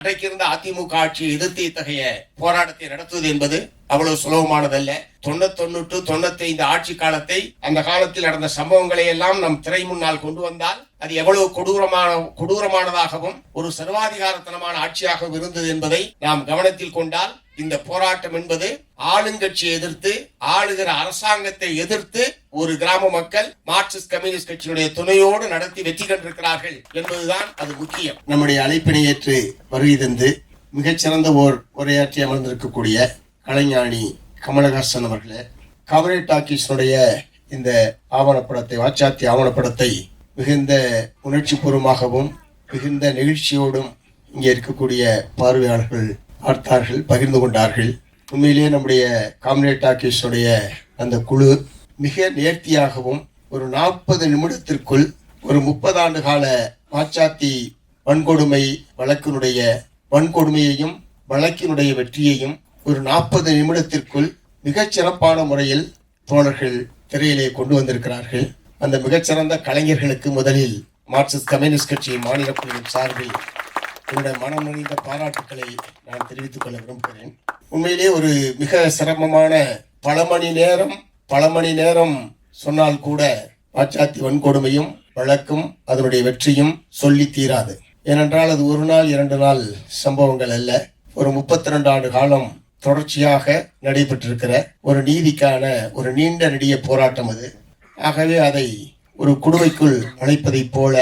அன்றைக்கு இருந்த அதிமுக ஆட்சியை எதிர்த்து இத்தகைய போராட்டத்தை நடத்துவது என்பது அவ்வளவு சுலபமானதல்ல. 91 95 ஆட்சி காலத்தை, அந்த காலத்தில் நடந்த சம்பவங்களை எல்லாம் நம் திரை முன்னால் கொண்டு வந்தால் அது எவ்வளவு கொடூரமானதாகவும் ஒரு சர்வாதிகாரத்தனமான ஆட்சியாகவும் இருந்தது என்பதை நாம் கவனத்தில் கொண்டால், இந்த போராட்டம் என்பது ஆளுங்கட்சியை எதிர்த்து, ஆளுகிற அரசாங்கத்தை எதிர்த்து ஒரு கிராம மக்கள் மார்க்சிஸ்ட் கம்யூனிஸ்ட் கட்சியினுடைய துணையோடு நடத்தி வெற்றி கண்டிருக்கிறார்கள் என்பதுதான் அது முக்கியம். நம்முடைய அழைப்பினை ஏற்று வருகை தந்து மிகச்சிறந்த உரையாற்றி அமர்ந்திருக்கக்கூடிய கலைஞானி கமலஹாசன் அவர்களே, கவரேட் டாக்கீஸினுடைய இந்த ஆவணப்படத்தை, வாச்சாத்தி ஆவணப்படத்தை மிகுந்த உணர்ச்சி பூர்வமாகவும் மிகுந்த நெகிழ்ச்சியோடும் இங்கே இருக்கக்கூடிய பார்வையாளர்கள் பார்த்தார்கள், பகிர்ந்து கொண்டார்கள். உண்மையிலேயே நம்முடைய காம்ரேட் டாக்கீஸுடைய அந்த குழு மிக நேர்த்தியாகவும் ஒரு 40 நிமிடத்திற்குள் ஒரு 30 ஆண்டு கால வாச்சாத்தி வன்கொடுமை வழக்கினுடைய வன்கொடுமையையும் வழக்கினுடைய வெற்றியையும் ஒரு 40 நிமிடத்திற்குள் மிகச் சிறப்பான முறையில் தோழர்கள் திரையிலே கொண்டு வந்திருக்கிறார்கள். அந்த மிகச்சிறந்த கலைஞர்களுக்கு முதலில் மார்க்சிஸ்ட் கம்யூனிஸ்ட் கட்சியின் மாநில குழுவின் சார்பில் என்னுடைய மனம் நிறைந்த பாராட்டுக்களை நான் தெரிவித்துக் கொள்ள விரும்புகிறேன். உண்மையிலே ஒரு மிக சிரமமான பல மணி நேரம் சொன்னால் கூட வாச்சாத்தி வன்கொடுமையும் வழக்கும் அதனுடைய வெற்றியும் சொல்லி தீராது. ஏனென்றால் அது ஒரு நாள் 2 நாள் சம்பவங்கள் அல்ல. ஒரு 32 ஆண்டு காலம் தொடர்ச்சியாக நடைபெற்றிருக்கிற ஒரு நீதிக்கான ஒரு நீண்ட நெடிய போராட்டம் அது. ஆகவே அதை ஒரு குடுவைக்குள் அழைப்பதைப் போல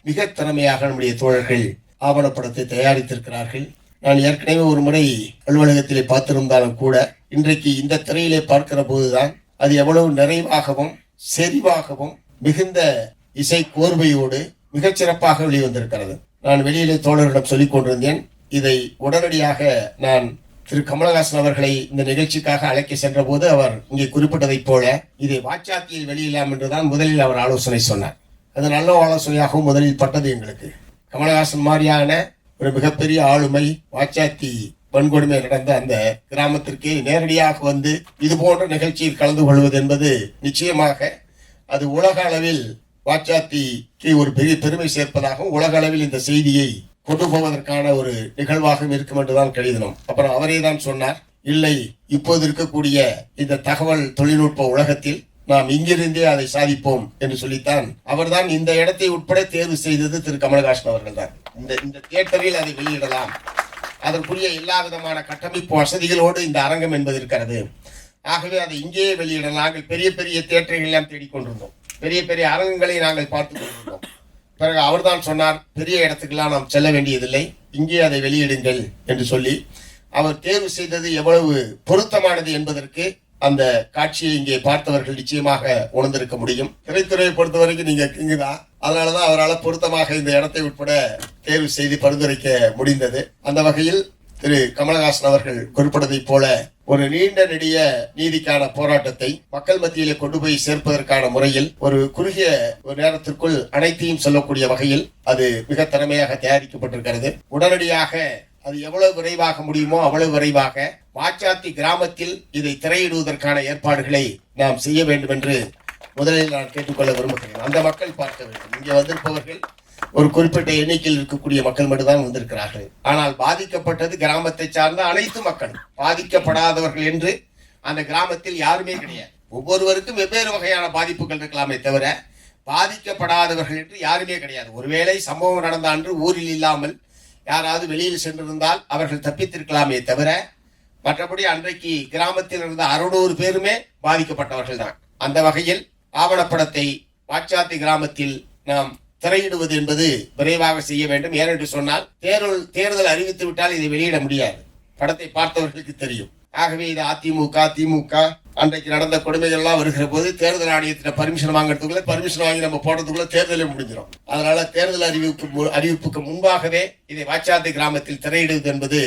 மிக திறமையாக நம்முடைய தோழர்கள் ஆவணப்படத்தை தயாரித்திருக்கிறார்கள். நான் ஏற்கனவே ஒரு முறை அலுவலகத்திலே பார்த்திருந்தாலும் கூட இன்றைக்கு இந்த திரையிலே பார்க்கிற போதுதான் அது எவ்வளவு நிறைவாகவும் செறிவாகவும் மிகுந்த இசை கோர்வையோடு மிகச் சிறப்பாக வெளிவந்திருக்கிறது. நான் வெளியிலே தோழர்களிடம் சொல்லிக் கொண்டிருந்தேன், இதை உடனடியாக நான் திரு கமலஹாசன் அவர்களை இந்த நிகழ்ச்சிக்காக அழைக்க சென்ற போது அவர் இங்கே குறிப்பிட்டதைப் போல இதை வாச்சாத்தியில் வெளியிடலாம் என்றுதான் முதலில் அவர் ஆலோசனை சொன்னார். அது நல்ல ஆலோசனையாகவும் முதலில் பட்டது எங்களுக்கு. கமலஹாசன் மாதிரியான ஒரு மிகப்பெரிய ஆளுமை வாச்சாத்தி வன்கொடுமை நடந்த அந்த கிராமத்திற்கு நேரடியாக வந்து இது போன்ற நிகழ்ச்சியில் கலந்து கொள்வது என்பது நிச்சயமாக அது உலக அளவில் வாச்சாத்திக்கு ஒரு பெரிய பெருமை சேர்ப்பதாகவும் உலக அளவில் இந்த செய்தியை கொண்டு போவதற்கான ஒரு நிகழ்வாகவும் இருக்கும் என்றுதான் கருதினோம். அப்புறம் அவரே தான் சொன்னார், இல்லை, இப்போது இருக்கக்கூடிய இந்த தகவல் தொழில்நுட்ப உலகத்தில் நாம் இங்கிருந்தே அதை சாதிப்போம் என்று சொல்லித்தான் அவர்தான் இந்த இடத்தை உட்பட தேர்வு செய்தது திரு கமலஹாசன் அவர்கள் தான். இந்த தியேட்டரில் அதை வெளியிடலாம், அதற்குரிய எல்லா விதமான கட்டமைப்பு வசதிகளோடு இந்த அரங்கம் என்பது இருக்கிறது, ஆகவே அதை இங்கேயே வெளியிடலாம். நாங்கள் பெரிய பெரிய தியேட்டர்கள் எல்லாம் தேடிக்கொண்டிருந்தோம், பெரிய பெரிய அரங்கங்களை நாங்கள் பார்த்து கொண்டிருந்தோம். பிறகு அவர்தான் சொன்னார், பெரிய இடத்துக்கெல்லாம் நாம் செல்ல வேண்டியதில்லை, இங்கே அதை வெளியிடுங்கள் என்று சொல்லி அவர் தேர்வு செய்தது எவ்வளவு பொருத்தமானது என்பதற்கு அந்த காட்சியை இங்கே பார்த்தவர்கள் நிச்சயமாக உணர்ந்திருக்க முடியும். திரைத்துறையை பொறுத்த வரைக்கும் நீங்க இங்குதான், அதனாலதான் அவரால் பொருத்தமாக இந்த இடத்தை உட்பட தேர்வு செய்து பரிந்துரைக்க முடிந்தது. அந்த வகையில் திரு கமலஹாசன் அவர்கள் குறிப்பிட்டதைப் போல ஒரு நீண்ட நெடிய நீதிக்கான போராட்டத்தை மக்கள் மத்தியிலே கொண்டு போய் சேர்ப்பதற்கான முறையில் ஒரு குறுகிய ஒரு நேரத்திற்குள் அனைத்தையும் சொல்லக்கூடிய வகையில் அது மிக திறமையாக தயாரிக்கப்பட்டிருக்கிறது. உடனடியாக அது எவ்வளவு விரைவாக முடியுமோ அவ்வளவு விரைவாக வாச்சாத்தி கிராமத்தில் இதை திரையிடுவதற்கான ஏற்பாடுகளை நாம் செய்ய வேண்டும் என்று முதலில் நான் கேட்டுக்கொள்ள விரும்புகிறேன். அந்த மக்கள் பார்க்க வேண்டும். இங்கே வந்திருப்பவர்கள் ஒரு குறிப்பிட்ட எண்ணிக்கையில் இருக்கக்கூடிய மக்கள் மட்டும்தான் வந்திருக்கிறார்கள். ஆனால் பாதிக்கப்பட்டது கிராமத்தை சார்ந்த அனைத்து மக்களும். பாதிக்கப்படாதவர்கள் என்று அந்த கிராமத்தில் யாருமே கிடையாது. ஒவ்வொருவருக்கும் வெவ்வேறு வகையான பாதிப்புகள் இருக்கலாமே தவிர பாதிக்கப்படாதவர்கள் என்று யாருமே கிடையாது. ஒருவேளை சம்பவம் நடந்த அன்று ஊரில் இல்லாமல் யாராவது வெளியில் சென்றிருந்தால் அவர்கள் தப்பித்திருக்கலாமே தவிர மற்றபடி அன்றைக்கு கிராமத்தில் இருந்த 600 பேருமே பாதிக்கப்பட்டவர்கள் தான். அந்த வகையில் ஆவணப்படத்தை வாச்சாத்தி கிராமத்தில் நாம் திரையிடுவது என்பது விரைவாக செய்ய வேண்டும். ஏனென்று சொன்னால் தேர்தல் அறிவித்து விட்டால் இதை வெளியிட முடியாது, படத்தை பார்த்தவர்களுக்கு தெரியும். ஆகவே இது அதிமுக திமுக அன்றைக்கு நடந்த கொடுமைகள் எல்லாம் வருகிற போது தேர்தல் ஆணையத்தில் பர்மிஷன் வாங்கறதுக்குள்ள பர்மிஷன் வாங்கி நம்ம போடுறதுக்குள்ள தேர்தலே முடிஞ்சிடும். அதனால தேர்தல் அறிவிப்புக்கு முன்பாகவே இதை வாச்சாத்தி கிராமத்தில் திரையிடுவது என்பது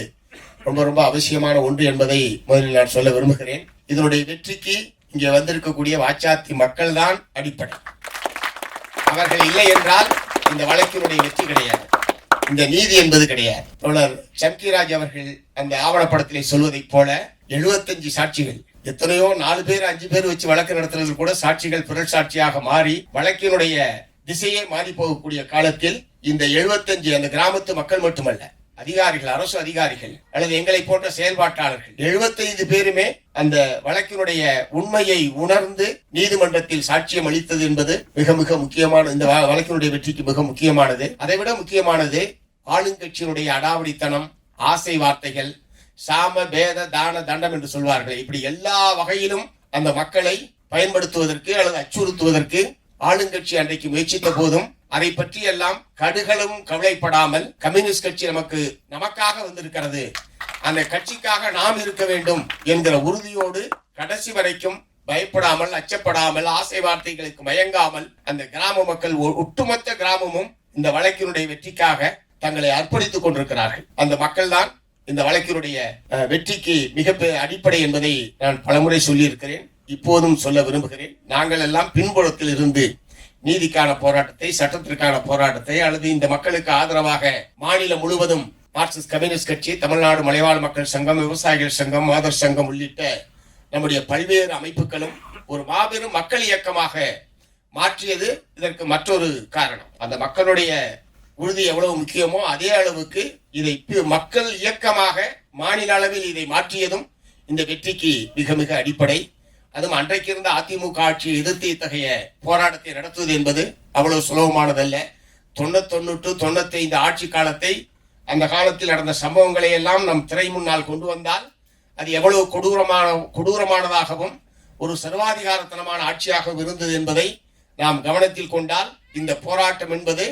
ரொம்ப ரொம்ப அவசியமான ஒன்று என்பதை முதலில் நான் சொல்ல விரும்புகிறேன். இதனுடைய வெற்றிக்கு இங்கே வந்திருக்கக்கூடிய வாச்சாத்தி மக்கள் தான் அடிப்படை. அவர்கள் இல்லை என்றால் இந்த வழக்கினுடைய வெற்றி கிடையாது, இந்த நீதி என்பது கிடையாது. தோழர் சம்கிராஜ் அவர்கள் அந்த ஆவணப்படத்திலே சொல்வதைப் போல 75 சாட்சிகள், எத்தனையோ 4 பேர் 5 பேர் வச்சு வழக்கு நடத்துறது கூட சாட்சிகள் பிறல் சாட்சியாக மாறி வழக்கினுடைய திசையே மாறி போகக்கூடிய காலத்தில் இந்த 75 அந்த கிராமத்து மக்கள் மட்டுமல்ல, அதிகாரிகள், அரசு அதிகாரிகள் அல்லது எங்களை போன்ற செயல்பாட்டாளர்கள் 75 பேருமே அந்த வழக்கினுடைய உண்மையை உணர்ந்து நீதிமன்றத்தில் சாட்சியம் அளித்தது என்பது மிக மிக முக்கியமான, இந்த வழக்கினுடைய வெற்றிக்கு மிக முக்கியமானது. அதைவிட முக்கியமானது ஆளுங்கட்சியினுடைய அடாவடித்தனம், ஆசை வார்த்தைகள், சாம பேத தான தண்டம் என்று சொல்வார்கள். இப்படி எல்லா வகையிலும் அந்த மக்களை பயன்படுத்துவதற்கு அல்லது அச்சுறுத்துவதற்கு ஆளுங்கட்சி அன்றைக்கு முயற்சித்த போதும் அதை பற்றி எல்லாம் கடுகளும் கவலைப்படாமல் கம்யூனிஸ்ட் கட்சி நமக்காக வந்திருக்கிறது, அந்த கட்சிக்காக நாம் இருக்க வேண்டும் என்கிற உறுதியோடு கடைசி வரைக்கும் பயப்படாமல், அச்சப்படாமல், ஆசை வார்த்தைகளுக்கு மயங்காமல் அந்த கிராம மக்கள், ஒட்டுமொத்த கிராமமும் இந்த வழக்கினுடைய வெற்றிக்காக தங்களை அர்ப்பணித்துக் கொண்டிருக்கிறார்கள். அந்த மக்கள் தான் இந்த வழக்கினுடைய வெற்றிக்கு மிக அடிப்படை என்பதை நான் பலமுறை சொல்லியிருக்கிறேன், இப்போதும் சொல்ல விரும்புகிறேன். நாங்கள் எல்லாம் பின்புலத்தில் இருந்து நீதிக்கான போராட்டத்தை, சட்டத்திற்கான போராட்டத்தை அல்லது இந்த மக்களுக்கு ஆதரவாக மாநிலம் முழுவதும் மார்க்சிஸ்ட் கம்யூனிஸ்ட் கட்சி, தமிழ்நாடு மலைவாழ் மக்கள் சங்கம், விவசாயிகள் சங்கம், மாதர் சங்கம் உள்ளிட்ட நம்முடைய பல்வேறு அமைப்புகளும் ஒரு மாபெரும் மக்கள் இயக்கமாக மாற்றியது இதற்கு மற்றொரு காரணம். அந்த மக்களுடைய உறுதி எவ்வளவு முக்கியமோ அதே அளவுக்கு இதை மக்கள் இயக்கமாக மாநில அளவில் இதை மாற்றியதும் இந்த வெற்றிக்கு மிக மிக அடிப்படை. அதுவும் அன்றைக்கு இருந்த அதிமுக ஆட்சியை எதிர்த்து இத்தகைய போராட்டத்தை நடத்துவது என்பது அவ்வளவு சுலபமானதல்ல. 91 95 ஆட்சி காலத்தை, அந்த காலத்தில் நடந்த சம்பவங்களை எல்லாம் நம் திரை முன்னால் கொண்டு வந்தால் அது எவ்வளவு கொடூரமானதாகவும் ஒரு சர்வாதிகாரத்தனமான ஆட்சியாகவும் இருந்தது என்பதை நாம் கவனத்தில் கொண்டால் இந்த போராட்டம் என்பது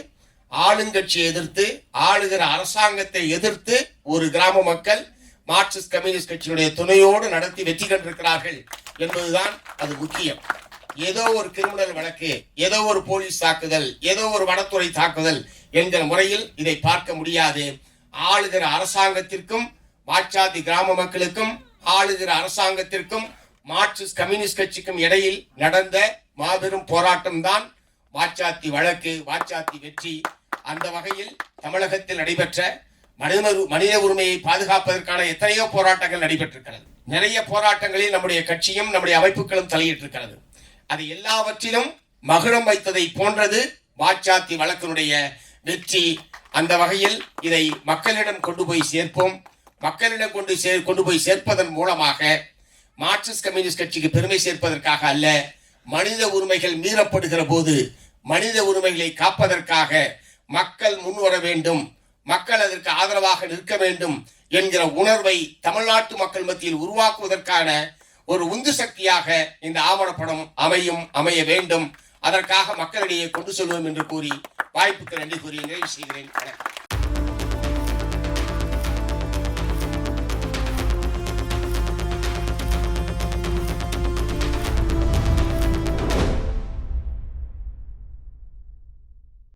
ஆளுங்கட்சியை எதிர்த்து, ஆளுகிற அரசாங்கத்தை எதிர்த்து ஒரு கிராம மக்கள் மார்க்சிஸ்ட் கம்யூனிஸ்ட் கட்சியினுடைய துணையோடு நடத்தி வெற்றி கண்டிருக்கிறார்கள் என்பதுதான் அது முக்கியம். ஏதோ ஒரு கிரிமினல் வழக்கு, ஏதோ ஒரு போலீஸ் தாக்குதல், ஏதோ ஒரு வனத்துறை தாக்குதல் என்கிற முறையில் இதை பார்க்க முடியாது. ஆளுகிற அரசாங்கத்திற்கும் மாற்றாதி கிராம மக்களுக்கும், ஆளுகிற அரசாங்கத்திற்கும் மார்க்சிஸ்ட் கம்யூனிஸ்ட் கட்சிக்கும் இடையில் நடந்த மாபெரும் போராட்டம் தான் வாச்சாத்தி வழக்கு, வாச்சாத்தி வெற்றி. அந்த வகையில் தமிழகத்தில் நடைபெற்ற மனித உரிமையை பாதுகாப்பதற்கான எத்தனையோ போராட்டங்கள் நடைபெற்றிருக்கிறது. நிறைய போராட்டங்களில் நம்முடைய கட்சியும் நம்முடைய அமைப்புகளும் தலையிட்டிருக்கிறது. அது எல்லாவற்றிலும் மகுடம் வைத்ததை போன்றது வாச்சாத்தி வழக்கினுடைய வெற்றி. அந்த வகையில் இதை மக்களிடம் கொண்டு போய் சேர்ப்போம். மக்களிடம் கொண்டு போய் சேர்ப்பதன் மூலமாக மார்க்சிஸ்ட் கம்யூனிஸ்ட் கட்சிக்கு பெருமை சேர்ப்பதற்காக அல்ல, மனித உரிமைகள் மீறப்படுகிற போது மனித உரிமைகளை காப்பதற்காக மக்கள் முன்வர வேண்டும், மக்கள் அதற்கு ஆதரவாக நிற்க வேண்டும் என்கிற உணர்வை தமிழ்நாட்டு மக்கள் மத்தியில் உருவாக்குவதற்கான ஒரு உந்து சக்தியாக இந்த ஆவணப்படம் அமைய வேண்டும். அதற்காக மக்களிடையே கொண்டு செல்வோம் என்று கூறி வாய்ப்புக்கு நன்றி கூறி நிறைவு செய்கிறேன்.